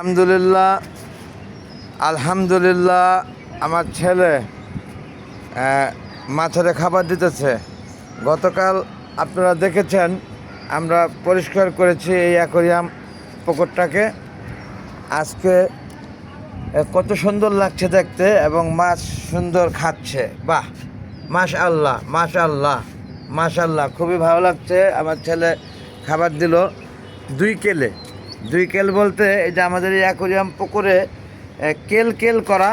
আলহামদুলিল্লাহ আলহামদুলিল্লাহ আমার ছেলে মাছের খাবার দিতেছে। গতকাল আপনারা দেখেছেন আমরা পরিষ্কার করেছি এই অ্যাকোয়ারিয়াম পুকুরটাকে। আজকে কত সুন্দর লাগছে দেখতে এবং মাছ সুন্দর খাচ্ছে। বাহ, মাশাআল্লাহ মাশাআল্লাহ মাশাআল্লাহ, খুবই ভালো লাগছে। আমার ছেলে খাবার দিল 2 কেল বলতে এই যে আমাদের এই অ্যাকোয়ারিয়াম পুকুরে কেল কেল করা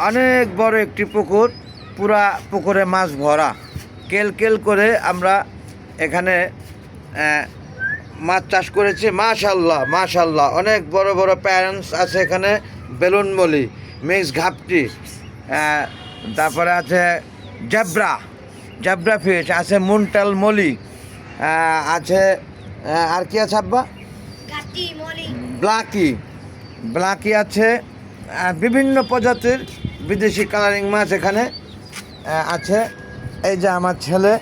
অনেক বড় একটি পুকুর, পুরা পুকুরে মাছ ভরা। কেল কেল করে আমরা এখানে মাছ চাষ করেছি। মাশাআল্লাহ মাশাআল্লাহ, অনেক বড় বড় প্যারেন্টস আছে এখানে, বেলুন মলি, মিক্স ঘাপটি, তারপরে আছে জেব্রা ফিশ আছে, মুনটাল মলি আছে, আর কি আছে আব্বা? ব্লাকি আছে, বিভিন্ন প্রজাতির বিদেশি কালারিং মাছ এখানে আছে। এই যে আমার ছেলে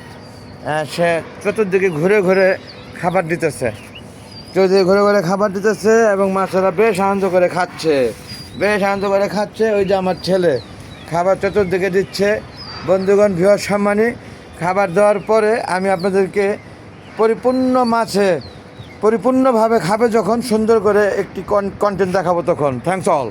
সে চতুর্দিকে ঘুরে ঘুরে খাবার দিতেছে, এবং মাছেরা বেশ আনন্দ করে খাচ্ছে। ওই যে আমার ছেলে খাবার চতুর্দিকে দিচ্ছে। বন্ধুগণ, ভিউয়ার সম্মানী, খাবার দেওয়ার পরে আমি আপনাদেরকে পরিপূর্ণভাবে খাবে যখন সুন্দর করে একটি কন্টেন্ট দেখাবো তখন। Thanks all.